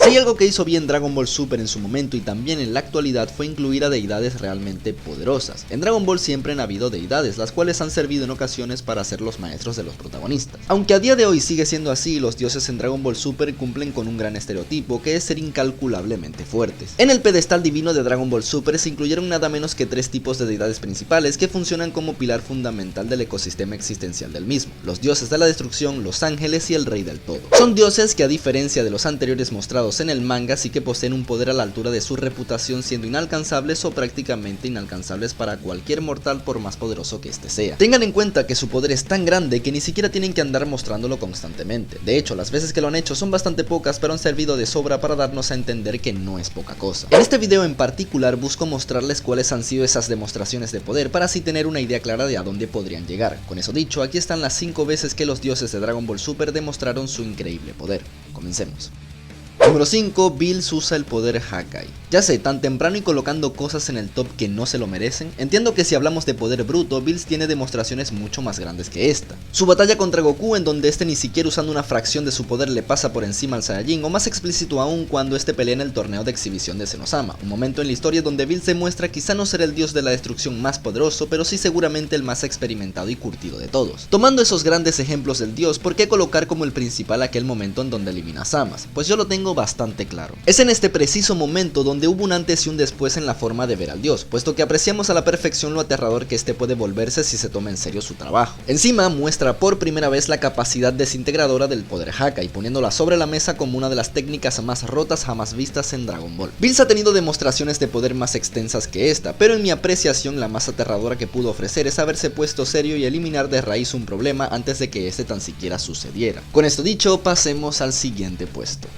Hay algo que hizo bien Dragon Ball Super en su momento y también en la actualidad fue incluir a deidades realmente poderosas. En Dragon Ball siempre han habido deidades, las cuales han servido en ocasiones para ser los maestros de los protagonistas. Aunque a día de hoy sigue siendo así, los dioses en Dragon Ball Super cumplen con un gran estereotipo que es ser incalculablemente fuertes. En el pedestal divino de Dragon Ball Super se incluyeron nada menos que 3 tipos de deidades principales que funcionan como pilar fundamental del ecosistema existencial del mismo: los dioses de la destrucción, los ángeles y el rey del todo. Son dioses que, a diferencia de los anteriores mostrados en el manga, sí que poseen un poder a la altura de su reputación, siendo inalcanzables o prácticamente inalcanzables para cualquier mortal por más poderoso que este sea. Tengan en cuenta que su poder es tan grande que ni siquiera tienen que andar mostrándolo constantemente. De hecho, las veces que lo han hecho son bastante pocas, pero han servido de sobra para darnos a entender que no es poca cosa. En este video en particular busco mostrarles cuáles han sido esas demostraciones de poder para así tener una idea clara de a dónde podrían llegar. Con eso dicho, aquí están las 5 veces que los dioses de Dragon Ball Super demostraron su increíble poder. Comencemos. Número 5. Bills usa el poder Hakai. Ya sé, tan temprano y colocando cosas en el top que no se lo merecen. Entiendo que si hablamos de poder bruto, Bills tiene demostraciones mucho más grandes que esta. Su batalla contra Goku, en donde este ni siquiera usando una fracción de su poder le pasa por encima al Saiyajin, o más explícito aún cuando este pelea en el torneo de exhibición de Zenosama, un momento en la historia donde Bills demuestra quizá no ser el dios de la destrucción más poderoso, pero sí seguramente el más experimentado y curtido de todos. Tomando esos grandes ejemplos del dios, ¿por qué colocar como el principal aquel momento en donde elimina a Samas? Pues yo lo tengo bastante claro. Es en este preciso momento donde hubo un antes y un después en la forma de ver al dios, puesto que apreciamos a la perfección lo aterrador que este puede volverse si se toma en serio su trabajo. Encima muestra por primera vez la capacidad desintegradora del poder Hakai, poniéndola sobre la mesa como una de las técnicas más rotas jamás vistas en Dragon Ball. Bills ha tenido demostraciones de poder más extensas que esta, pero en mi apreciación la más aterradora que pudo ofrecer es haberse puesto serio y eliminar de raíz un problema antes de que este tan siquiera sucediera. Con esto dicho, pasemos al siguiente puesto.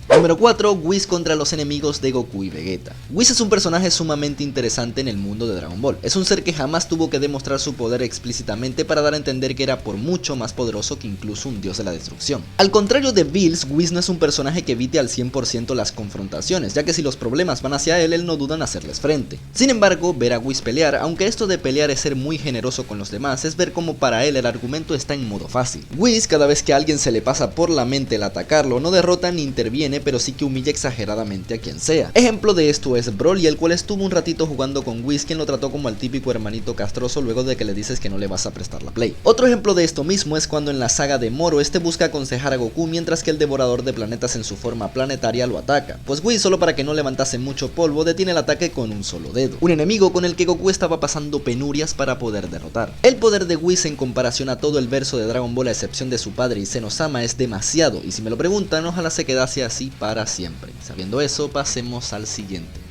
Número 4. Whis contra los enemigos de Goku y Vegeta. Whis es un personaje sumamente interesante en el mundo de Dragon Ball. Es un ser que jamás tuvo que demostrar su poder explícitamente para dar a entender que era por mucho más poderoso que incluso un dios de la destrucción. Al contrario de Bills, Whis no es un personaje que evite al 100% las confrontaciones, ya que si los problemas van hacia él no duda en hacerles frente. Sin embargo, ver a Whis pelear, aunque esto de pelear es ser muy generoso con los demás, es ver cómo para él el argumento está en modo fácil. Whis, cada vez que a alguien se le pasa por la mente el atacarlo, no derrota ni interviene, pero sí que humilla exageradamente a quien sea. Ejemplo de esto es Broly, el cual estuvo un ratito jugando con Whis, quien lo trató como al típico hermanito castroso luego de que le dices que no le vas a prestar la play. Otro ejemplo de esto mismo es cuando en la saga de Moro este busca aconsejar a Goku mientras que el devorador de planetas en su forma planetaria lo ataca, pues Whis, solo para que no levantase mucho polvo, detiene el ataque con un solo dedo, un enemigo con el que Goku estaba pasando penurias para poder derrotar. El poder de Whis en comparación a todo el verso de Dragon Ball a excepción de su padre y Zenosama es demasiado, y si me lo preguntan, ojalá se quedase así para siempre. Sabiendo eso, pasemos al siguiente.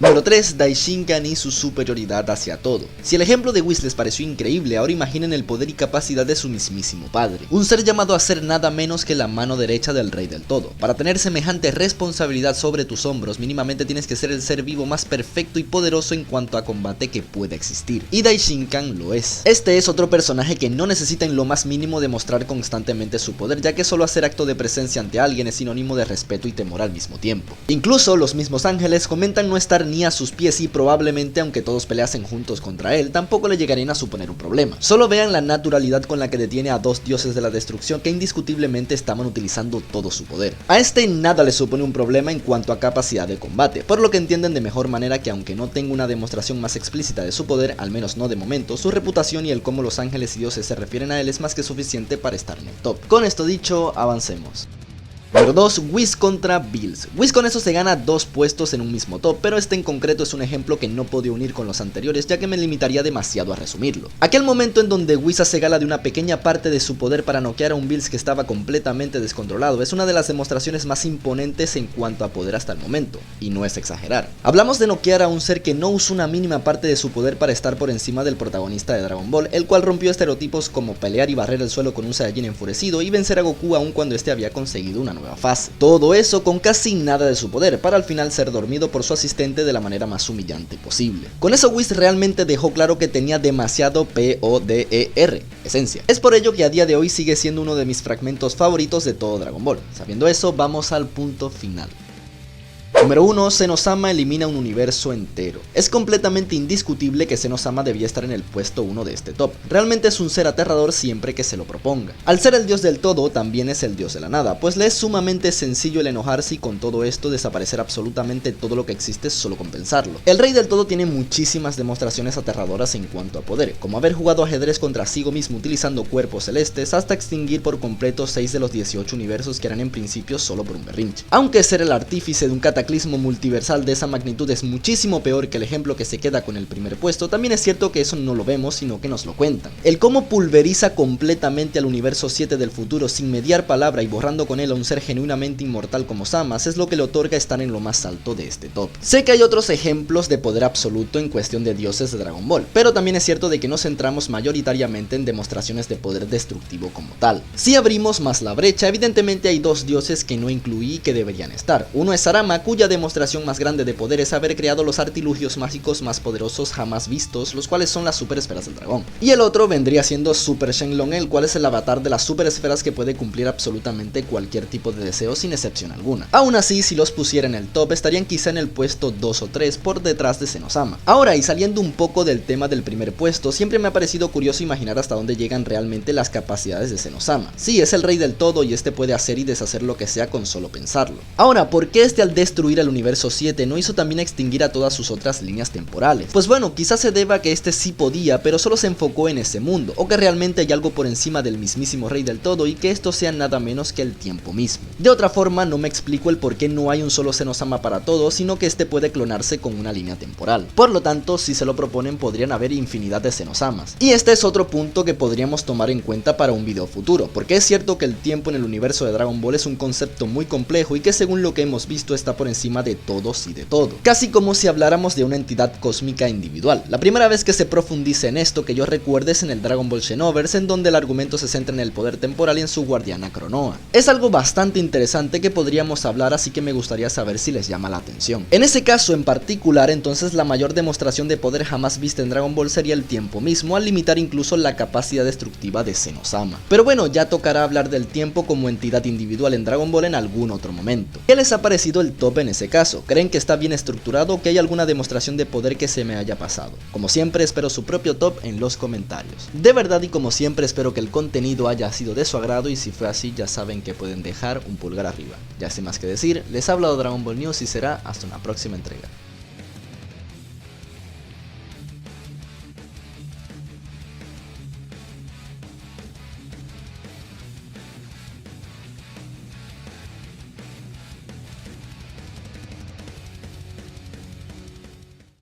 Número 3. Daishinkan y su superioridad hacia todo. Si el ejemplo de Whis les pareció increíble, ahora imaginen el poder y capacidad de su mismísimo padre. Un ser llamado a ser nada menos que la mano derecha del rey del todo. Para tener semejante responsabilidad sobre tus hombros, mínimamente tienes que ser el ser vivo más perfecto y poderoso en cuanto a combate que pueda existir. Y Daishinkan lo es. Este es otro personaje que no necesita en lo más mínimo demostrar constantemente su poder, ya que solo hacer acto de presencia ante alguien es sinónimo de respeto y temor al mismo tiempo. Incluso los mismos ángeles comentan no estar ni a sus pies y probablemente aunque todos peleasen juntos contra él, tampoco le llegarían a suponer un problema. Solo vean la naturalidad con la que detiene a 2 dioses de la destrucción que indiscutiblemente estaban utilizando todo su poder. A este nada le supone un problema en cuanto a capacidad de combate, por lo que entienden de mejor manera que aunque no tenga una demostración más explícita de su poder, al menos no de momento, su reputación y el cómo los ángeles y dioses se refieren a él es más que suficiente para estar en el top. Con esto dicho, avancemos. Número 2. Whis contra Bills. Whis con eso se gana 2 puestos en un mismo top, pero este en concreto es un ejemplo que no podía unir con los anteriores ya que me limitaría demasiado a resumirlo. Aquel momento en donde Whis hace gala de una pequeña parte de su poder para noquear a un Bills que estaba completamente descontrolado es una de las demostraciones más imponentes en cuanto a poder hasta el momento, y no es exagerar. Hablamos de noquear a un ser que no usó una mínima parte de su poder para estar por encima del protagonista de Dragon Ball, el cual rompió estereotipos como pelear y barrer el suelo con un Saiyajin enfurecido y vencer a Goku aun cuando este había conseguido una nueva fase. Todo eso con casi nada de su poder, para al final ser dormido por su asistente de la manera más humillante posible. Con eso Whis realmente dejó claro que tenía demasiado PODER, esencia. Es por ello que a día de hoy sigue siendo uno de mis fragmentos favoritos de todo Dragon Ball. Sabiendo eso, vamos al punto final. Número 1. Zenosama elimina un universo entero. Es completamente indiscutible que Zenosama debía estar en el puesto 1 de este top. Realmente es un ser aterrador siempre que se lo proponga. Al ser el dios del todo, también es el dios de la nada, pues le es sumamente sencillo el enojarse y con todo esto desaparecer absolutamente todo lo que existe solo con pensarlo. El rey del todo tiene muchísimas demostraciones aterradoras en cuanto a poder, como haber jugado ajedrez contra sí mismo utilizando cuerpos celestes, hasta extinguir por completo 6 de los 18 universos que eran en principio solo por un berrinche. Aunque ser el artífice de un cataclismo multiversal de esa magnitud es muchísimo peor que el ejemplo que se queda con el primer puesto, también es cierto que eso no lo vemos, sino que nos lo cuentan. El cómo pulveriza completamente al universo 7 del futuro sin mediar palabra y borrando con él a un ser genuinamente inmortal como Zamasu es lo que le otorga estar en lo más alto de este top. Sé que hay otros ejemplos de poder absoluto en cuestión de dioses de Dragon Ball, pero también es cierto de que nos centramos mayoritariamente en demostraciones de poder destructivo como tal. Si abrimos más la brecha, evidentemente hay dos dioses que no incluí y que deberían estar. Uno es Sarama, cuya demostración más grande de poder es haber creado los artilugios mágicos más poderosos jamás vistos, los cuales son las super esferas del dragón. Y el otro vendría siendo Super Shenlong, el cual es el avatar de las super esferas que puede cumplir absolutamente cualquier tipo de deseo sin excepción alguna. Aún así, si los pusiera en el top, estarían quizá en el puesto 2 o 3 por detrás de Zenosama. Ahora, y saliendo un poco del tema del primer puesto, siempre me ha parecido curioso imaginar hasta dónde llegan realmente las capacidades de Zenosama. Sí, es el rey del todo y este puede hacer y deshacer lo que sea con solo pensarlo. Ahora, ¿por qué este al destruir el universo 7 no hizo también extinguir a todas sus otras líneas temporales? Pues bueno, quizás se deba a que este sí podía, pero solo se enfocó en ese mundo, o que realmente hay algo por encima del mismísimo rey del todo y que esto sea nada menos que el tiempo mismo. De otra forma, no me explico el por qué no hay un solo Zenosama para todos, sino que este puede clonarse con una línea temporal. Por lo tanto, si se lo proponen, podrían haber infinidad de Zenosamas. Y este es otro punto que podríamos tomar en cuenta para un video futuro, porque es cierto que el tiempo en el universo de Dragon Ball es un concepto muy complejo y que según lo que hemos visto está por encima de todos y de todo. Casi como si habláramos de una entidad cósmica individual. La primera vez que se profundice en esto que yo recuerde es en el Dragon Ball Xenoverse, en donde el argumento se centra en el poder temporal y en su guardiana Cronoa. Es algo bastante interesante que podríamos hablar, así que me gustaría saber si les llama la atención. En ese caso en particular, entonces la mayor demostración de poder jamás vista en Dragon Ball sería el tiempo mismo, al limitar incluso la capacidad destructiva de Zenosama. Pero bueno, ya tocará hablar del tiempo como entidad individual en Dragon Ball en algún otro momento. ¿Qué les ha parecido el top en ese caso? ¿Creen que está bien estructurado o que hay alguna demostración de poder que se me haya pasado? Como siempre, espero su propio top en los comentarios. De verdad y como siempre, espero que el contenido haya sido de su agrado y si fue así, ya saben que pueden dejar un pulgar arriba. Ya sin más que decir, les ha hablado Dragon Ball News y será hasta una próxima entrega.